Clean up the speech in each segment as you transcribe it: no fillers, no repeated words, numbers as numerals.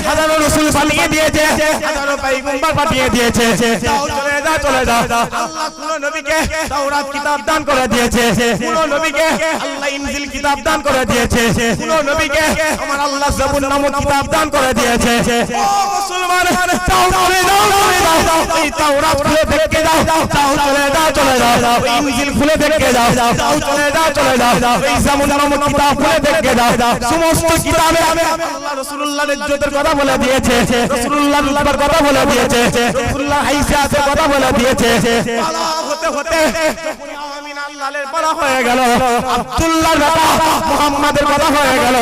হাজারো রাসূল পাঠিয়ে দিয়েছে, হাজারো পয়গম্বর পাঠিয়ে দিয়েছে। যাও চলে যাও চলে যাও। আল্লাহ কোন নবীকে তাওরাত কিতাব দান করে দিয়েছে, কোন নবীকে আল্লাহ ইনজিল কিতাব দান করে দিয়েছে, কোন নবীকে আমার আল্লাহ যাবুর নামক কিতাব দান করে দিয়েছে। ও মুসলমান যাও চলে যাও চলে যাও। এই তাওরাত খুলে দেখে যাও, যাও চলে যাও চলে যাও। ওই ইনজিল খুলে দেখে যাও, যাও চলে যাও চলে যাও। এই যাবুর নামক কিতাব খুলে দেখে যাও। সমস্ত কিতাবে আল্লাহ রাসূলুল্লাহর ইজ্জতের কথা বলে দিয়েছে, রাসূলুল্লাহর রূপের কথা বলে দিয়েছে, রাসূলুল্লাহর হাইসিয়াতের কথা বলে দিয়েছে। পালা হতে হতে আমিন আল্লাহর পালা হয়ে গেল, আব্দুল্লাহর বেটা মুহাম্মাদের কথা হয়ে গেল।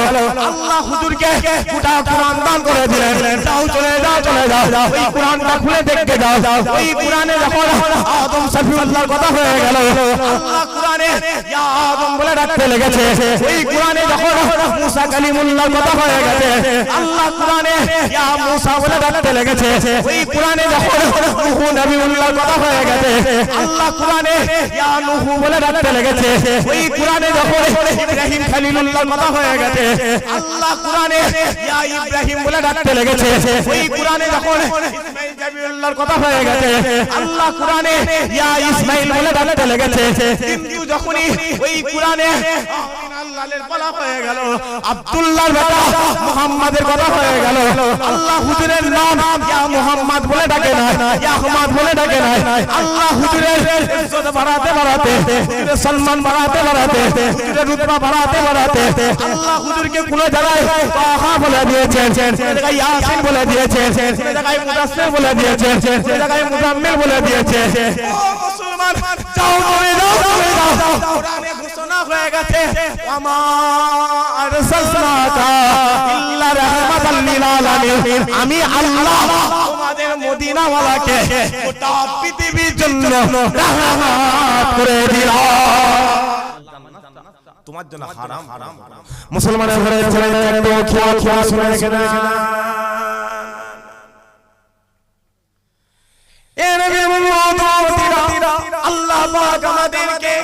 আল্লাহ হুজুরকে গোটা কুরআন দান করে দিলেন। যাও চলে যাও চলে যাও। ওই কুরআনটা খুলে দেখে যাও। ওই কুরআনে যখন আদম সফিউল্লাহর কথা হয়ে গেল, আল্লাহ কুরআনে ইয়া আদম বলে ডাকতে লেগেছে। ওই কুরআনে যখন মুসা কালিমুল্লাহর কথা হয়ে গেছে, আল্লাহ কুরআনে ইয়া মুসা বলে ডাকতে লেগেছে। ওই কুরআনে যখন নূহ নবীউল্লাহর কথা হয়ে গেছে, আল্লাহ কুরআনে ইয়া নূহ বলে ডাকতে লেগেছে। ওই কুরআনে যখন ইব্রাহিম খলিলুল্লাহর কথা হয়ে গেছে, আল্লাহ কুরআনে ইয়া ইব্রাহিম বলে ডাকতে লেগেছে। ওই কুরআনে যখন ইসমাঈল জাবিউল্লাহর কথা হয়ে গেছে, আল্লাহ কুরআনে ইয়া ইসমাঈল বলে ডাকতে লেগেছে। কিন্তু যখনই ওই কুরআনে আল্লাহর পালা হয়ে গেল, আব্দুল্লাহর বেটা মুহাম্মাদের কথা হয়ে গেল, আল্লাহ হুজুরের নাম ইয়া মুহাম্মদ বলে ডাকে না, ইয়া আহমদ বলে ডাকে না। আল্লাহ হুজুরের ইজ্জত বাড়াতে বাড়াতে, হুজুরের সম্মান বাড়াতে বাড়াতে, হুজুরের রুতবা বাড়াতে বাড়াতে আল্লাহ হুজুরকে কোন জায়গায় তাহা বলে দিয়েছেন, কোন জায়গায় ইয়াসিন বলে দিয়েছেন, কোন জায়গায় মুদাসসির বলে দিয়েছেন, কোন জায়গায় মুজাম্মিল বলে দিয়েছেন। ও মুসলমান যাও চলে যাও চলে যাও। কোরআনে ঘোষণা হয়ে গেছে, ওয়ামা আরসালনাকা ইল্লা রাহমাতাল লিল আলামিন। আমি আল্লাহ তোমাদের মদিনাওয়ালাকে গোটা পৃথিবীর জন্য রাহমাত করে দিলাম। তোমার জন্য হারাম। মুসলমানের ঘরে চলে যায়, একটু খেয়াল খেয়াল শুনে রেখে দেন। এ নবী মুহাম্মদ আল্লাহ পাক আমাদেরকে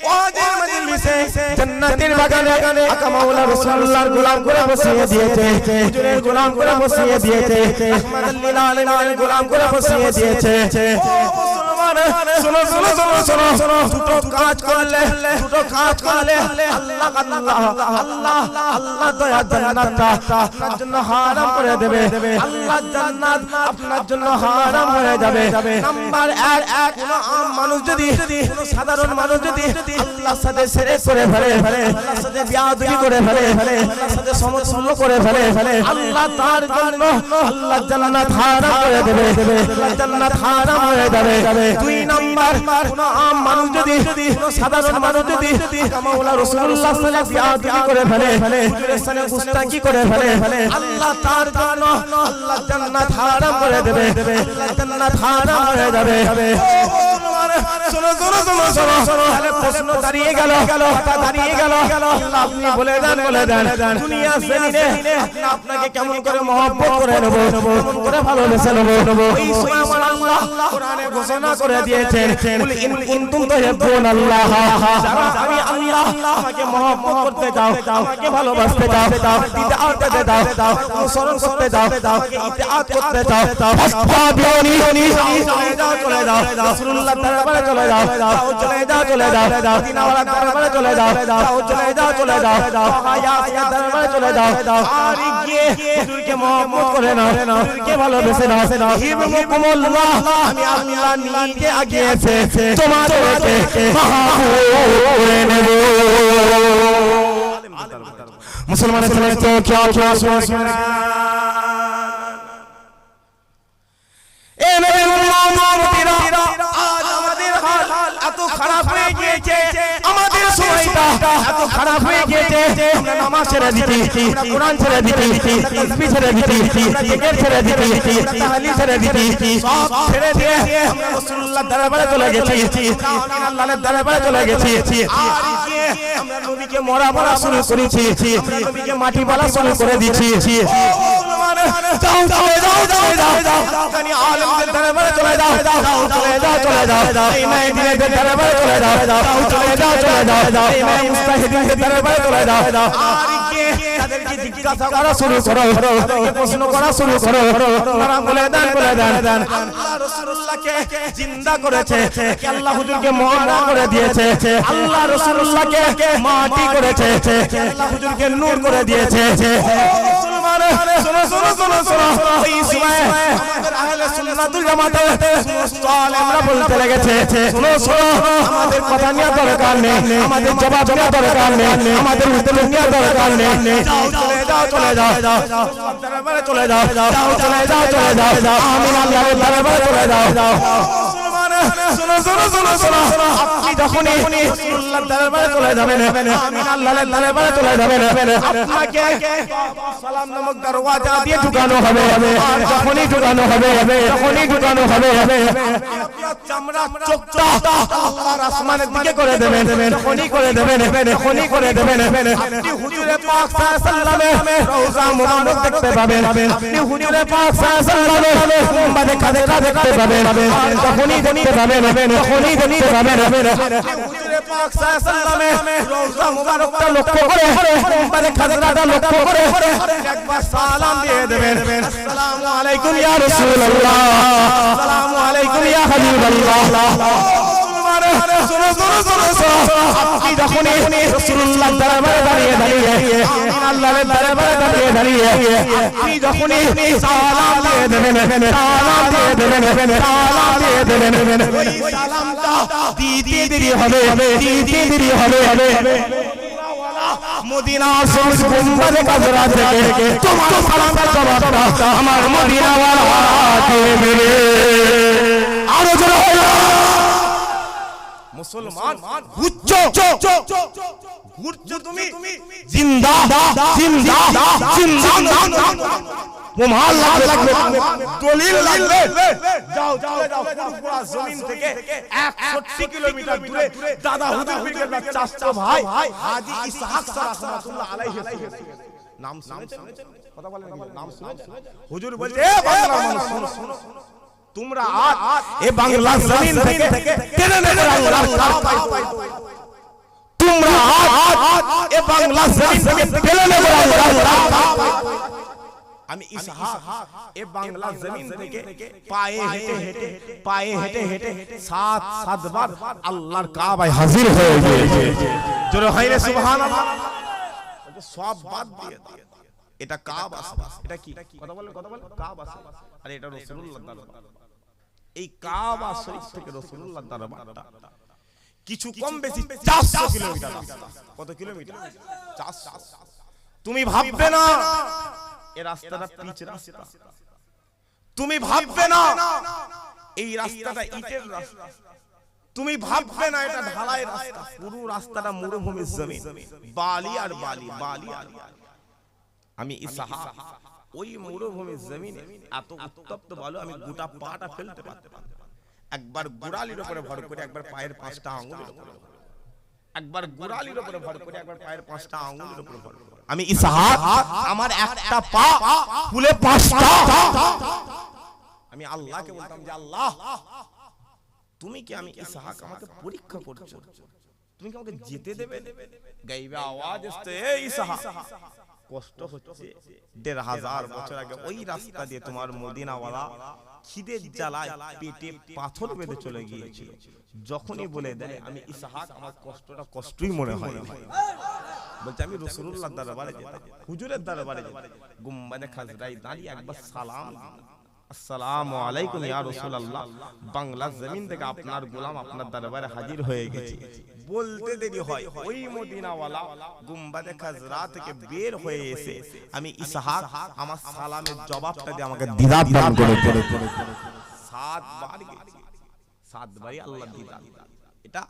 ওয়াজের মজলিসে জান্নাতের বাগানে আকা মাওলা রাসূলুল্লাহর গোলাম করে বসিয়ে দিয়েছে, হুজুরের গোলাম করে বসিয়ে দিয়েছে, রাহমাতুল লিল আলামিনের গোলাম করে বসিয়ে দিয়েছে। ও মুসলমান শোনো শোনো শোনো শোনো, দুটো কাজ করলে আল্লাহ আল্লাহ আল্লাহ আল্লাহ দয়া জান্নাতটা আপনার জন্য হারাম করে দেবে। আল্লাহ জান্নাত আপনার জন্য হারাম হয়ে যাবে। নাম্বার 1, কোন আম মানুষ যদি, কোন সাধারণ মানুষ যদি আল্লাহর সাথে শিরক করে ফেলে, আল্লাহর সাথে বিয়াদবি করে ফেলে, আল্লাহর সাথে সমতুল্য করে ফেলে, আল্লাহ তার জন্য আল্লাহ জান্নাত হারাম করে দেবে, জান্নাত হারাম হয়ে যাবে। 2 নাম্বার, কোন আম মানুষ যদি, কোন সাধারণ মানুষ যদি মাওলা রাসূলুল্লাহ সাল্লাল্লাহু আলাইহি বিয়াদবি করে ফেলে, হুজুরের সাথে গুস্তাখি করে ফেলে, আল্লাহ তার জন্য আল্লাহ জান্নাত হারাম করে দেবে, আল্লাহ জান্নাত হারাম হয়ে যাবে। শোনো শোনো শোনো শোনো, তাহলে প্রশ্ন দাঁড়িয়ে গেল, কথা দাঁড়িয়ে গেল, আল্লাহ আপনি বলে দেন দুনিয়া জমিনে আপনাকে কেমন করে মহব্বত করে নেব, কেমন করে ভালোবেসে নেব। এই সময় আমার আল্লাহ কোরআনে ঘোষণা করে দিয়েছেন, কুল ইন কুনতুম তুহিব্বুনাল্লাহ, যারা আমি আল্লাহ আমাকে মহব্বত করতে চাও, আমাকে ভালোবাসতে চাও, ইতাআত করতে চাও, অনুসরণ করতে চাও, আমাকে ইতাআত করতে চাও, ফাসতাবিউনি, চলে যাও রাসূলুল্লাহর দরবারে চলে যাও, চলে যাও মদিনাওয়ালার দরবারে চলে যাও, চলে যাও ইয়াসিনের দরবারে চলে যাও। আর গিয়ে হুজুরকে মহব্বত করে নাও, হুজুরকে ভালোবেসে নাও। ইহিবুকুমুল্লাহ, আমি আল্লাহ নিজে আগিয়েছে তোমাদেরকে করে নেব। মুসলমানের ছেলে তো খেয়াল খেয়াল শুনে এত খারাপ হয়ে গিয়েছে, আমাদের সময়টা এত খারাপ হয়ে গিয়েছে, আমরা নামাজ ছেড়ে দিচ্ছি, আমরা কোরআন ছেড়ে দিচ্ছি, তাসবিহ ছেড়ে দিচ্ছি, জিকির ছেড়ে দিচ্ছি, তাহলিল ছেড়ে দিচ্ছি, সব ছেড়ে দিয়ে আমরা রাসূলুল্লাহর দরবারে চলে গেছি, আল্লাহর দরবারে চলে গেছি। আর গিয়ে আমরা নবীকে মরা শুরু করেছি, নবীকে মাটি বলা শুরু করে দিচ্ছি। যাও চলে যাও কানি আলেমদের দরবারে চলে যাও, চলে যাও এই মেহদিদের দরবারে চলে যাও, চলে যাও এই মুস্তাহিদিনের দরবারে চলে যাও। আর গিয়ে তাদেরকে জিজ্ঞাসা করা শুরু করো, তাদেরকে প্রশ্ন করা শুরু করো। আপনারা বলে দেন আল্লাহ রাসূলুল্লাহকে জিন্দা করেছে, আল্লাহ হুজুরকে মওলা করে দিয়েছে, আল্লাহ রাসূলুল্লাহকে মাটি করেছে, আল্লাহ হুজুরকে নূর করে দিয়েছে। মুসলমান শোনো শোনো শোনো শোনো, এই সময় আমাদের আহলে সুন্নাতুল জামাতের সমস্ত আলেমরা বলতে লেগেছে, শোনো শোনো, আমাদের কথা নিয়ে দরকার নেই, আমাদের জবাব নেওয়া দরকার নেই, আমাদের উত্তর নেওয়া দরকার নেই। চলে যাও চলে যাও দরবারে চলে যাও, চলে যাও চলে যাও, আমিন আল্লাহর দরবারে চলে যাও। শোনো শোনো শোনো শোনো, আপনি যখনই রাসূলুল্লাহর দরবারে চলে যাবেন, আমিন আল্লাহর দরবারে চলে যাবেন, আপনাকে সালাম নামক দরওয়াজা দিয়ে ঢুকানো হবে। আর যখনই ঢুকানো হবে, যখনই ঢুকানো হবে, আপনার চামড়া চোখটা আল্লাহর আসমানের দিকে করে দেবেন, যখনই করে দেবেন, যখনই করে দেবেন, আপনি হুজুরে পাক সাল্লাল্লাহু আলাইহি ওয়াসাল্লামের রওজা মুবারক দেখতে পাবেন, আপনি হুজুরে পাক সাল্লাল্লাহু আলাইহি ওয়াসাল্লামের গুম্বাদে খাজরা দেখতে পাবেন। আর যখনই দেখতে পাবেন, যখনই দেখতে পাবেন, আপনি হুজুরে পাক সাল্লাল্লাহু আলাইহি ওয়াসাল্লামের রওজা মুবারকটা লক্ষ্য করে, গুম্বাদে খাজরাটা লক্ষ্য করে একবার সালাম দিয়ে দেবেন, আসসালামু আলাইকুম ইয়া রাসূলুল্লাহ, আসসালামু আলাইকুম ইয়া হাবিবাল্লাহ। শোনো শোনো শোনো শোনো, আপনি যখনই রাসূলুল্লাহর দরবারে দাঁড়িয়ে আমিন আল্লাহর দরবারে দাঁড়িয়ে আপনি যখনই সালাম দিয়ে দেবেন, সালাম দিয়ে দেবেন, সালাম দিয়ে দেবেন, ওই সালামটা দিতে দেরি হবে, দিতে দেরি হবে। মদিনা শরীফ গুম্বাদে খাজরা থেকে তোমার সালামের জবাবটা আমার মদিনা ওয়ালাকে দেবে। আরো জোরে মুসলমান ঘুরছো ঘুরছো তুমি, জিন্দা জিন্দা জিন্দা প্রমাণ লাগবে, দলিল লাগবে। যাও চলে যাও, পুরো জমিন থেকে 61 কিলোমিটার দূরে দাদা হুজুর পীরের চাচা ভাই হাজী ইসহাক রাহমাতুল্লাহ আলাইহি নাম শুনেছেন? কথা বলেন, নাম শুনেছেন? হুজুর বলছে, এ বাংলার মানুষ শোনো, তোমরা আজ এই বাংলার জমিন থেকে টেনে নেবে আল্লাহর কাবা। তোমরা আজ এই বাংলার জমিন থেকে টেনে নেবে আল্লাহর কাবা। আমি ইসহাক এই বাংলার জমিন থেকে পায়ে হেঁটে হেঁটে 7 বার আল্লাহর কাবায় হাজির হয়ে গিয়েছে। জোরে হয় না সুবহানাল্লাহ। সব বাদ দিয়ে এটা কাবা, এটা কি কথা বলেন কাবা, আরে এটা রাসূলুল্লাহর দরবার। এই কাবা শরীফ থেকে রাসূলুল্লাহর দরবারটা কিছু কম বেশি 400 কিলোমিটার রাস্তা। কত কিলোমিটার? 400। তুমি ভাববে না এই রাস্তাটা পিচ রাস্তা, তুমি ভাববে না এই রাস্তাটা ইটের রাস্তা, তুমি ভাববে না এটা ঢালাই রাস্তা। পুরো রাস্তাটা মরুভূমির জমি, বালি আর বালি, বালি আর বালি। আমি ইসহাক ওই মরুভূমির জমিনে এত উত্তপ্ত বালু আমি গোটা পাটা ফেলতে পারতাম। একবার গোড়ালির উপরে ভর করে, একবার পায়ের 5টা আঙ্গুলের উপরে, একবার গোড়ালির উপরে ভর করে, একবার পায়ের 5টা আঙ্গুলের উপরে ভর করে। আমি ইসহাক, আমার একটা পা ফুলে 5টা। আমি আল্লাহকে বলতাম যে আল্লাহ তুমি কি, আমি ইসহাক আমাকে পরীক্ষা করছো, তুমি কি আমাকে যেতে দেবে? গাইবে আওয়াজ আসছে, এই ইসহাক কষ্ট হচ্ছে। 1500 বছর আগে ওই রাস্তা দিয়ে তোমার মদিনাওয়ালা খিদের জ্বালায় পেটে পাথর বেঁধে চলে গিয়েছিল। যখনই বলে দেয় আমি ইসহাক, আমার কষ্টটা কষ্টই মনে হয়। বলতে আমি রাসূলুল্লাহর দরবারে যেতাম, হুজুরের দরবারে যেতাম, গুম্বাদে খাজরায় দাঁড়িয়ে একবার সালাম, আসসালামু আলাইকুম ইয়া রাসূলুল্লাহ, বাংলার জমিন থেকে আপনার গোলাম আপনার দরবারে হাজির হয়ে গেছে। বলতে দেরি হয়, ওই মদিনাওয়ালা গুম্বাদে খাজরা থেকে বের হয়ে এসে আমি ইসহাক আমার সালামের জবাবটা দিয়ে আমাকে দিদার দান করে 7 বার গেছে, 7 বারই আল্লাহ দিদার। এটা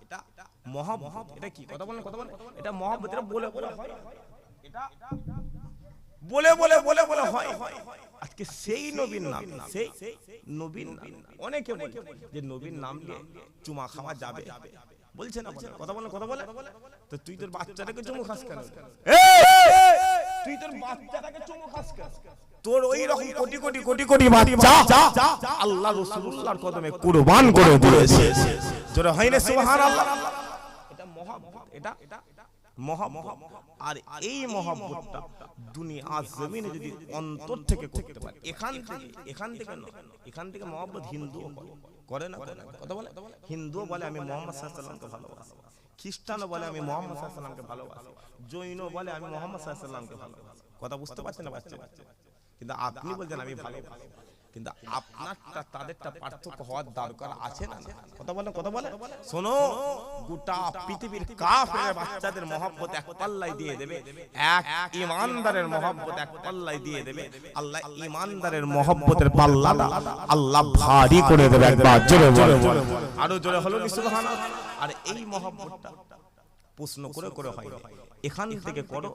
মহব্বত। এটা কি কথা বলেন এটা মহব্বত। এটা বলে বলে হয়, এটা বলে বলে বলে বলে হয়। আজকে সেই নবীর নাম, সেই নবীর নাম অনেকে বলে যে নবীর নাম নিয়ে চুমা খাওয়া যাবে, বলছে না? কথা বলে তো তুই তোর বাচ্চাটাকে চুমু খাস কেন? তুই তোর বাচ্চাটাকে চুমু খাস কেন? তোর ওই রকম কোটি কোটি কোটি কোটি বাচ্চা আল্লাহ রাসূলুল্লাহর কদমে কুরবান করে দিয়েছে। জোরে হয় না সুবহানাল্লাহ। এটা মহব্বত, এটা মহব্বত। আর এই মহব্বতটা দুনিয়া জমিনে যদি অন্তর থেকে করতে পারে, এখান থেকে মহব্বত হিন্দুও করে না, কথা বলে। হিন্দুও বলে আমি মুহাম্মদ সাল্লাল্লাহু আলাইহি ওয়াসাল্লামকে ভালোবাসি, খ্রিস্টানও বলে আমি মুহাম্মদ সাল্লাল্লাহু আলাইহি ওয়াসাল্লামকে ভালোবাসি, জৈনও বলে আমি মুহাম্মদ সাল্লাল্লাহু আলাইহি ওয়াসাল্লামকে ভালোবাসি। কথা বুঝতে পারছেন না বাচ্চা? কিন্তু আপনি বলছেন আমি ভালোবাসি, কিন্তু আপনারটা তাদেরটা পার্থক্য হওয়ার দরকার আছে না? কথা বলে। শোনো, গোটা পৃথিবীর কাফের বাচ্চাদের মহব্বত এক পাল্লায় দিয়ে দেবে, এক ঈমানদারের মহব্বত এক পাল্লায় দিয়ে দেবে। আল্লাহ ঈমানদারের মহব্বতের পাল্লাটা আল্লাহ ভারী করে দেবে। একবার জোরে জোরে, আরো জোরে হলো সুবহানাল্লাহ। আর এই মহব্বতটা প্রশ্ন করে হয়, এখান থেকে করো,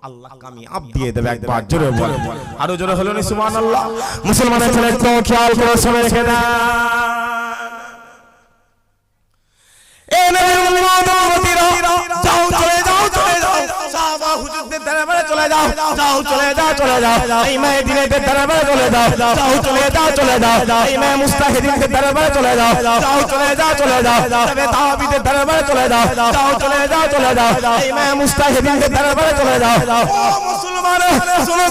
আল্লাহ কামিয়াব দিয়ে দেবে। একবার জোরে বলো, আরো জোরে হলো সুবহানাল্লাহ। মুসলমানের ছেলে তো খেয়াল করে শুনে রেখে দাও, এ নবীর উম্মতরা যাও, চলে যাও, সাহাবা হুজুরদের দরবারে চলে যাও, চলে যাও, ইমাম দিনের দরবারে চলে যাও, চলে যাও, ইমাম মুস্তাহিদিনের দরবারে চলে যাও, চলে যাও, তবে তাওবীদের দরবারে চলে যাও, চলে যাও, ইমাম মুস্তাহিদিনের দরবারে চলে যাও। ও মুসলমান, শোনো,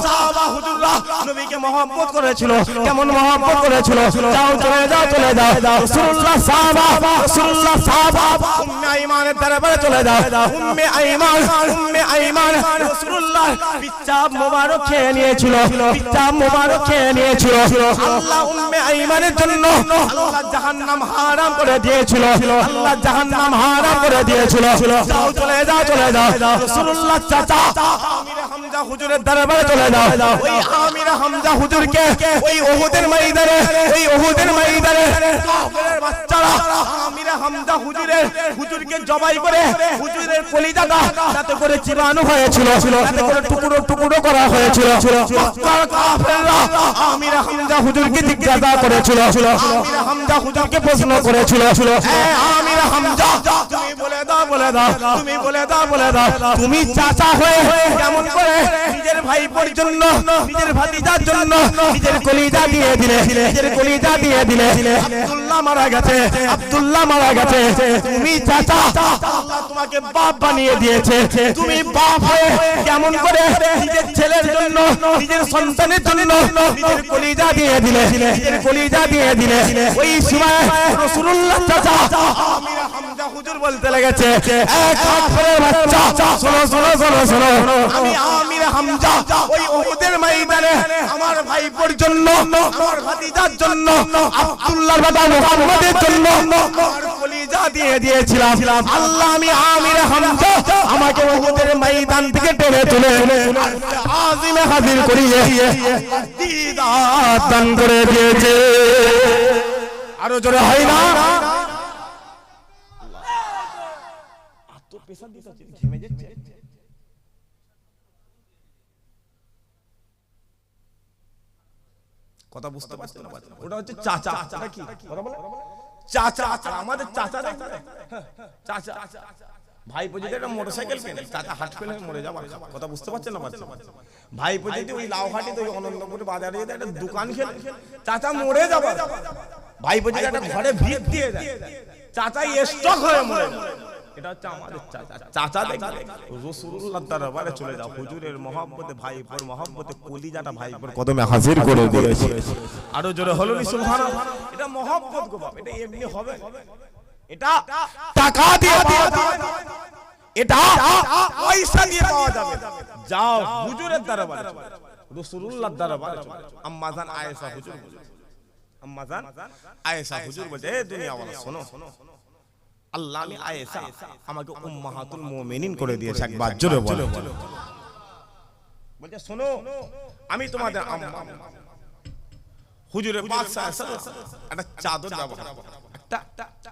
সাহাবা হুজুররা নবীকে মহব্বত করেছিল, কেমন মহব্বত করেছিল? যাও, চলে যাও, রাসূলুল্লাহ সাহাবা উম্মে আইমানের দরবারে চলে যাও, উম্মে আইমান রাসূলুল্লাহ পিচ্চাব মোবারক খেয়ে নিয়েছিল, আল্লাহ উম্মে আইমানের জন্য আল্লাহ জাহান্নাম হারাম করে দিয়েছিল, যাও, চলে যাও, রাসূলুল্লাহ চাচা আমির হামজা হুজুরের দরবারে চলে যাও, ওই আমির হামজা হুজুরকে ওই উহুদের ময়দানে কাফেরের বাচ্চারা আমির হামজা হুজুরকে জবাই করে হুজুরের কলিজাটা যাতে করে চিবানো হয়েছিল, যাতে করে টুকরো করা হয়েছিল। মক্কার কাফেররা আমির হামজা হুজুরকে জিজ্ঞাসা করেছিল, আমির হামজা হুজুরকে প্রশ্ন করেছিল, এ আমির হামজা, তুমি বলে দাও, তুমি চাচা হয়ে কেমন করে নিজের ভাইপোর জন্য, নিজের ভাতিজার জন্য নিজের কলিজা দিয়ে দিলে? আব্দুল্লাহ মারা গেছে, তুমি চাচা, আল্লাহ তোমাকে বাপ বানিয়ে দিয়েছে, তুমি বাপ হয়ে কেমন করে নিজের ছেলের জন্য, নিজের সন্তানের জন্য নিজের কলিজা দিয়ে দিলে? ওই সময় রাসূলুল্লাহ চাচা আমির হামজা হুজুর বলতে লেগেছে, এ কাফেরের বাচ্চা, শোনো, আমি আমির হামজা ওই উহুদের ময়দানে আমার ভাইপোর জন্য, আমার ভাতিজার জন্য, আব্দুল্লাহর বাবা মুহাম্মদের জন্য আমার কলিজা দিয়ে দিয়েছিলাম। আল্লাহ আমি আমির হামজা আমাকে উহুদের ময়দান থেকে টেনে তুলে আজিমে হাজির করিয়ে দিদার দান করে দিয়েছে। আরো জোরে হয় না? এত পেশা দিতে ঘেমে যাচ্ছে। কথা বুঝতে পারছেন না? ওটা হচ্ছে চাচা। কি কথা বলে? চাচা। আমাদের চাচা ভাইপো যদি একটা মোটরসাইকেল কেনে, চাচা হাট ফেলে মরে যাবার। কথা বুঝতে পারছেন না? ভাইপো যদি ওই লাউহাটিতে ওই অনন্তপুরে বাজারে যদি একটা দোকান খেলে, চাচা মরে যাবে। ভাইপো যদি একটা ঘরে ভিড় দিয়ে দেয়, চাচাই স্টক হয়ে মরে যাবে। এটা হচ্ছে আমাদের চাচা। দেখলে রাসূলুল্লাহর দরবারে চলে যাও, হুজুরের মহব্বতে, ভাইপোর মহব্বতে কলিজাটা ভাইপোর কদমে হাজির করে দিয়েছে। আরো জোরে হলো সুবহানাল্লাহ। এটা মহব্বত গো বাপ, এটা এমনি হবে? এটা টাকা দিয়ে পাওয়া যাবে, এটা পয়সা দিয়ে পাওয়া যাবে। যাও হুজুরের দরবারে, রাসূলুল্লাহর দরবারে আম্মা জান আয়েশা হুজুর বলছে, এ দুনিয়াওয়ালা শোনো, আল্লাহ আমি আয়েশা আমাকে উম্মাহাতুল মুমিনিন করে দিয়েছে। একবার জোরে বলো। বলছে শোনো, আমি তোমাদের আম্মা। হুজুরে পাক সাল্লাল্লাহু আলাইহি ওয়াসাল্লাম একটা চাদর ব্যবহার, একটা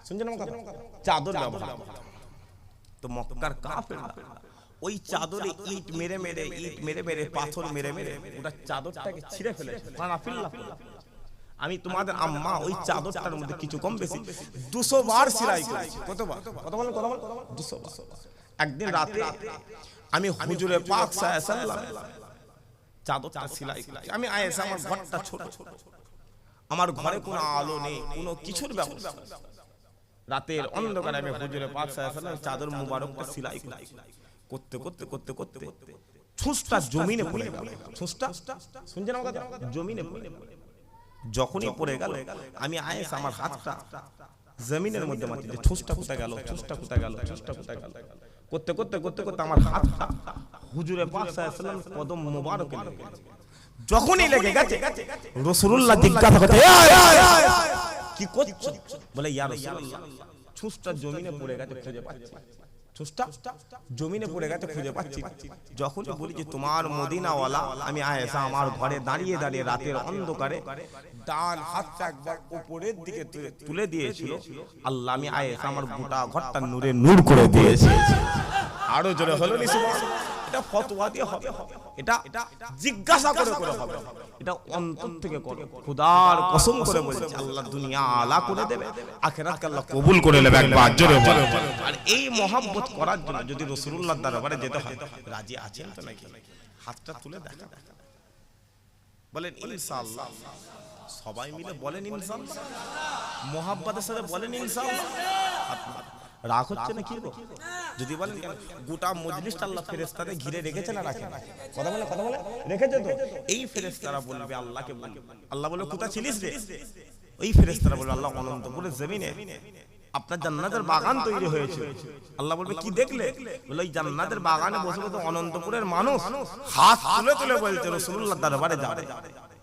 শুনছেন আমার কথা? চাদর ব্যবহার। তো মক্কার কাফেররা ওই চাদরে ইট মেরে পাথর মেরে ওটা চাদরটাকে ছিঁড়ে ফেলেছে। আমি তোমাদের আম্মা ওই চাদরটার মধ্যে কিছু কম বেশি 200 বার সেলাই করেছি। কতবার? কথা বলেন 200 বার। একদিন রাতে আমি হুজুরে পাক সাল্লাল্লাহু আলাইহি ওয়াসাল্লাম চাদরটা সেলাই করেছি। আমি আয়েশা, আমার ঘরটা ছোট, আমার ঘরে কোনো আলো নেই, কোনো কিছুর ব্যবস্থা। রাতের অন্ধকারে আমি হুজুরে পাক সাল্লাল্লাহু আলাইহি ওয়াসাল্লাম চাদর মুবারকটা সেলাই করতে করতে করতে করতে ছুঁচটা জমিনে পড়ে গেল। ছুঁচটা শুনছেন আমার কথা? জমিনে পড়ে গেল। যখনই পড়ে গেল আমি আয়েশা আমার হাতটা জমিনের মধ্যে মাটি যে ছুঁচটা কোথায় গেল, ছুঁচটা কোথায় গেল, ছুঁচটা কোথায় গেল করতে করতে করতে করতে আমার হাতটা হুজুরে পাক সাল্লাল্লাহু আলাইহি ওয়াসাল্লাম কদম মুবারকে লেগে গেছে। যখনই লেগে গেছে রাসূলুল্লাহ জিজ্ঞাসা করতে, কি করছো? বলে ইয়া রাসূলুল্লাহ ছুঁচটা জমিনে পড়ে গেছে, খুঁজে পাচ্ছি। ছুঁচটা জমিনে পড়ে গেছে, খুঁজে পাচ্ছি। যখন বলি যে তোমার মদিনাওয়ালা, আমি আয়েশা আমার ঘরে দাঁড়িয়ে দাঁড়িয়ে রাতের অন্ধকারে ডান হাতটা একবার উপরের দিকে তুলে দিয়েছিল, আল্লাহ আমি আয়েশা আমার গোটা ঘরটা নূরে নূর করে দিয়েছে। আরো জোরে হলো নি সুবহানাল্লাহ। এটা ফতোয়া দিয়ে হবে, এটা জিজ্ঞাসা করে করে হবে, এটা অন্তর থেকে করো। খোদার কসম করে বলছি আল্লাহ দুনিয়া আলা করে দেবে, আখিরাতকে আল্লাহ কবুল করে নেবে। একবার জোরে বলো। আর এই মহব্বত করার জন্য যদি রাসূলুল্লাহর দরবারে যেতে হয়, রাজি আছেন তো নাকি? হাতটা তুলে দেখা, বলেন ইনশাআল্লাহ। সবাই মিলে বলেন ইনশাআল্লাহ, মহব্বতের সাথে বলেন ইনশাআল্লাহ। রাগ হচ্ছে না কি গো? যদি বলেন কেন গোটা মজলিসটা আল্লাহ ফেরেশতাদের ঘিরে রেখেছে না রাখে? কথা বলে রেখেছে তো। এই ফেরেশতারা বলবে আল্লাহকে, আল্লাহ বলে কোথায় ছিলিস রে? ওই ফেরেশতারা বলবে আল্লাহ অনন্তপুরের জমিনে আপনার জান্নাতের বাগান তৈরি হয়েছে। আল্লাহ বলবে কি দেখলে? বলে ওই জান্নাতের বাগানে বসে বসে অনন্তপুরের মানুষ হাত তুলে তুলে বলছে রাসূলুল্লাহর দরবারে যাবে।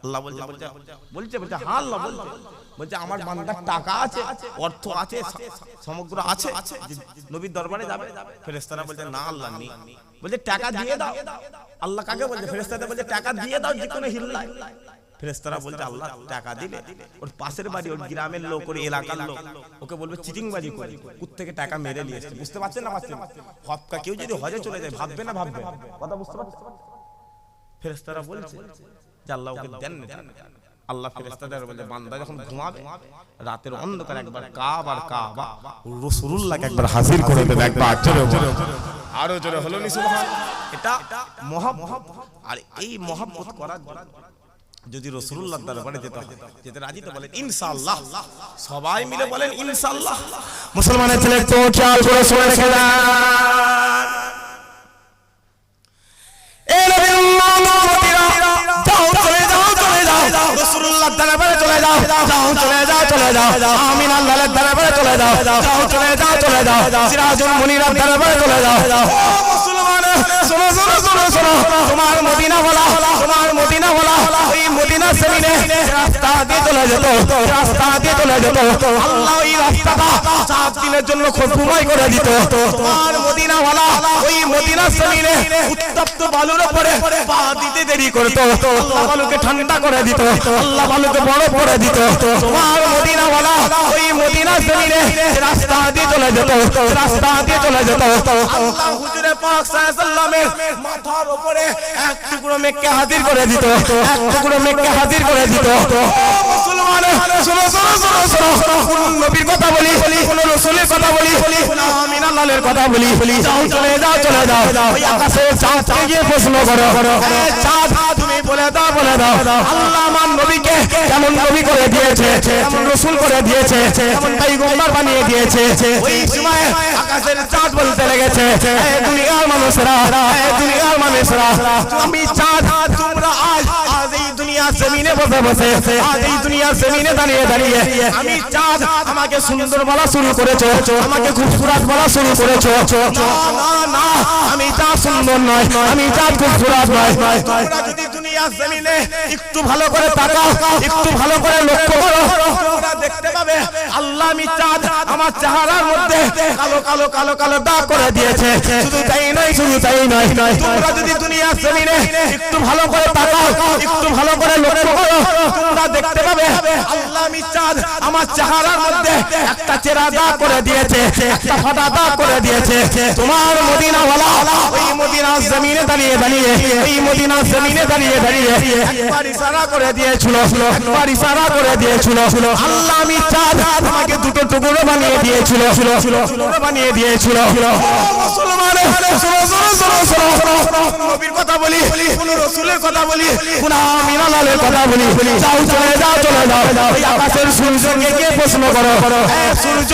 আল্লাহ বলছে হ্যাঁ, আল্লাহ বলছে আমার বান্দার টাকা আছে, অর্থ আছে, সমগ্র আছে, নবীর দরবারে যাবে। ফেরেশতারা বলছে না আল্লাহ নেই। বলছে টাকা দিয়ে দাও। আল্লাহ কাকে বলছে? ফেরেশতারা বলছে টাকা দিয়ে দাও যে কোনো হিল্লায়। ফেরেশতারা বলছে আল্লাহ টাকা দিলে ওর পাশের বাড়ি, ওর গ্রামের লোক, ওর এলাকার লোক ওকে বলবে চিটিংবাজি করে কুত থেকে টাকা মেরে নিয়ে এসেছে। বুঝতে পারছেন না? পারছেন? হক্কা কেউ যদি হজে চলে যায় ভাববে না? ভাববে। কথা বুঝতে পারছেন? ফেরেশতারা বলছে যে আল্লাহ ওকে দেন না। আল্লাহ ফেরেশতাদের বলে বান্দা যখন ঘুমাবে রাতের অন্ধকারে একবার কাবা রাসূলুল্লাহকে একবার হাজির করে দেবে। একবার জোরে বলো, আরো জোরে হলো নি সুবহানাল্লাহ। এটা মহব্বত। আর এই মহব্বত করার জন্য যদি রাসূলুল্লাহর দরবারে যেতে রাজি তো বলেন ইনশাআল্লাহ। সবাই মিলে বলেন ইনশাআল্লাহ। মুসলমানের ছেলে তো খেয়াল করে শুনে রেখে দেন। এই নবীর উম্মতিরা রাসূলুল্লাহর দরবারে চলে যাও, চলে যাও। আমিন আল্লাহর দরবারে চলে যাও, চলে যাও। সিরাজুল মুনিরের দরবারে চলে যাও। ও মুসলমান শোনো, তোমার মদিনা ওয়ালা ওই মদিনা জমিনে রাস্তা দিয়ে চলে যেত, আল্লাহ ওই রাস্তাটা 7 দিনের জন্য খুশবুময় করে দিত। তোমার মদিনা ওয়ালা ওই মদিনা জমিনে উত্তপ্ত বালুর উপরে পা দিতে দেরি করত, আল্লাহ বালুকে ঠান্ডা করে দিত, আল্লাহ বালুকে বরফ করে দিত। তোমার মদিনা ওয়ালা ওই মদিনা জমিনে রাস্তা দিয়ে চলে যেত, আল্লাহ হুজুরে পাক সাল্লাল্লাহু আলাইহি ওয়াসাল্লামের মাথার উপরে এক টুকরো মেঘকে হাজির করে দিত, ও মুসলমান শোনো, কোন নবীর কথা বলি, কোন রাসূলের কথা বলি, কোন আমিন আল্লাহর কথা বলি। চলে যাও ওই আকাশের চাঁদকে গিয়ে প্রশ্ন করো, চাঁদ তুমি বলে দাও আল্লাহ আমার নবীকে কেমন নবী করে দিয়েছে, কেমন রাসূল করে দিয়েছে, কেমন পয়গম্বর বানিয়ে দিয়েছে। ওই সময় আকাশের চাঁদ বলতে লেগেছে, এই দুনিয়ার মানুষরা, আমি চাঁদ তোমরা আজ এই দুনিয়ার জমিনে বসে, আজ এই দুনিয়ার জমিনে দাঁড়িয়ে আমি চাঁদ আমাকে সুন্দর বলা শুরু করেছো, আমাকে খুবসুরত বলা শুরু করেছো। না, আমি চাঁদ সুন্দর নয়, আমি চাঁদ খুবসুরত নয়। তোমরা যদি দুনিয়ার জমিনে একটু ভালো করে তাকাও, একটু ভালো করে লক্ষ্য করো, তোমরা দেখতে পাবে আল্লাহ আমি চাঁদ আমার চেহারার মধ্যে কালো দাগ করে দিয়েছে। শুধু তাই নয়, তোমরা যদি দুনিয়ার জমিনে একটু ভালো করে তাকাও, একটু ভালো করে লক্ষ্য করো, তোমরা দেখতে পাবে আল্লাহ আমি চাঁদ আমার চেহারার মধ্যে একটা চেরা দাগ করে দিয়েছে, একটা ফাটা দাগ করে দিয়েছে। তোমার মদিনা ওয়ালা ওই মদিনার জমিনে দাঁড়িয়ে, এই মদিনার জমিনে দাঁড়িয়ে দাঁড়িয়ে একবার ইশারা করে দিয়েছিল, একবার ইশারা করে দিয়েছিল, আল্লাহ আমি চাঁদ আমাকে দুটো টুকরো বানিয়ে দিয়েছিল, টুকরো বানিয়ে দিয়েছিল। মুসলমান নবীর কথা বলি, কোন রাসূলের কথা বলি, কোন আমিনা লালের কথা বলি, যাও চলে যাও চলে যাও, ওই আকাশের সূর্যকে কে প্রশ্ন করো, সূর্য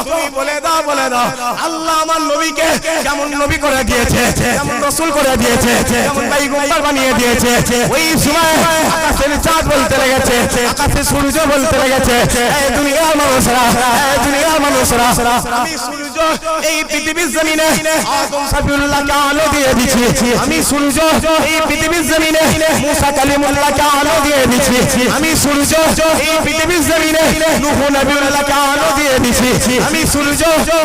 তুমি বলে দাও বলে দাও আল্লাহ আমার নবীকে কেমন নবী করে দিয়েছে, কেমন রাসূল করে দিয়েছে, কেমন পয়গম্বর বানিয়ে দিয়েছে। ওই সময় আকাশের চাঁদ বলতে লেগেছে, আকাশের সূর্য বলতে লেগেছে, এই দুনিয়ার মানুষরা, এই দুনিয়ার মানুষরা, আমি সূর্য এই পৃথিবীর জমিনে আদম সাফিউল্লাহকে আলো দিয়ে দিয়েছি, আমি সূর্য এই পৃথিবীর জমিনে মুসা কালিমুল্লাহকে আলো দিয়ে দিয়েছি, আমি সূর্য এই পৃথিবীর জমিনে নূহ নবীউল্লাহকে আলো দিয়ে দিয়েছি, আমি সূর্য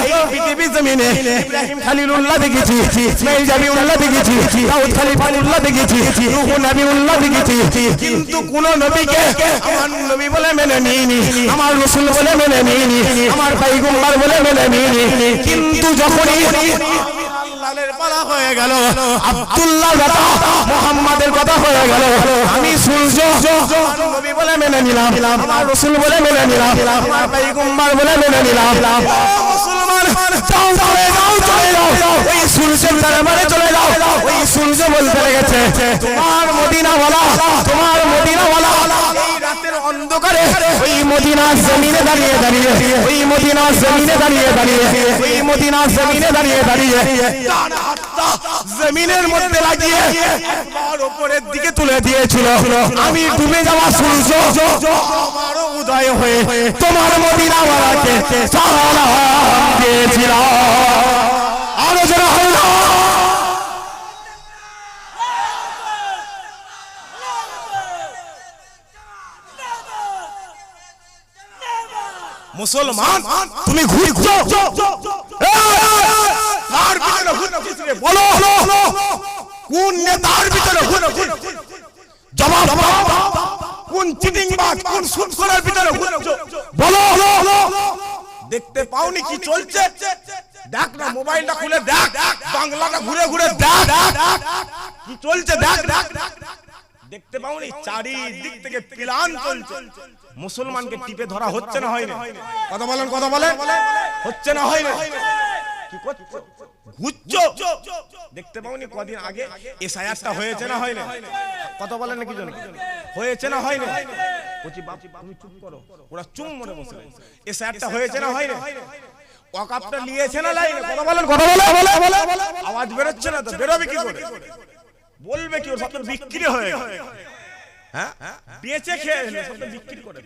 এই পৃথিবীর জমিনে ইব্রাহিম খলিলুল্লাহ দেখেছি, ইসমাঈল জাবিউল্লাহ দেখেছি, দাউদ খলিফাউল্লাহ দেখেছি, নূহ নবীউল্লাহ দেখেছি। কিন্তু কোন নবীকে আমার নবী বলে মেনে নিইনি, আমার রাসূল বলে মেনে নিইনি, আমার পয়গম্বর বলে মেনে নিইনি। কিন্তু যখনই লালের পালা হয়ে গেল, আব্দুল্লাহ দাদা মুহাম্মাদের কথা হয়ে গেল, আমি সূর্য নবী বলে মেনে নিলাম, আমার রাসূল বলে মেনে নিলাম, আমার পয়গম্বর বলে মেনে নিলাম। মুসলমান যাও চলে যাও চলে যাও, ওই সূর্যের দরবারে চলে যাও। ওই সূর্য বলতে লেগেছে তোমার মদিনাওয়ালা, তোমার মদিনাওয়ালা এই রাতের অন্ধকারে ওই মদিনার জমিনে দাঁড়িয়ে দাঁড়িয়ে, ওই মদিনার জমিনে দাঁড়িয়ে দাঁড়িয়ে, ওই মদিনার জমিনে দাঁড়িয়ে দাঁড়িয়ে জমিনের মধ্যে লাগিয়ে একবার উপরের দিকে তুলে দিয়েছিল। আমি ডুবে যাওয়া সূর্য আমারও উদয় হয়ে তোমার মদিনাওয়ালাকে সালাম দিয়েছিল। আরো যারা হলো মুসলমান, তুমি ঘুরছো কার ভিতরে ঘুরছিস রে? বলো কোন নেতার ভিতরে ঘুরছিস? জবাব কোন চিটিংবাজ, কোন সুদখোরের ভিতরে ঘুরছো? বলো দেখতে পাওনি কি চলছে? দেখ না, মোবাইলটা খুলে দেখ, বাংলাটা ঘুরে ঘুরে দেখ কি চলছে, দেখ দেখতে পাওনি? চারিদিক থেকে প্ল্যান চলছে। মুসলমানকে টিপে ধরা হচ্ছে না, হয় না? কথা বলেন, কথা বলে হচ্ছে না, হয় না? কি করছো? ঘুরছো, দেখতে পাওনি কদিন আগে এসআইআরটা হয়েছে না, হয় না? কথা বলেন না, কি জন্য হয়েছে না, হয় না? বলছি বাপ তুমি চুপ করো, ওরা চুপ মনে বসে। এসআইআরটা হয়েছে না, হয় না? ওয়াকফটা নিয়েছে না, লাইনে? কথা বলেন, কথা বলে আওয়াজ বেরোচ্ছে না তো, বেরোবে কি করে? বলবে কি? ওর সব বিক্রি হয়ে গেল, হ্যাঁ বেঁচে খেয়ে সব বিক্রি করে।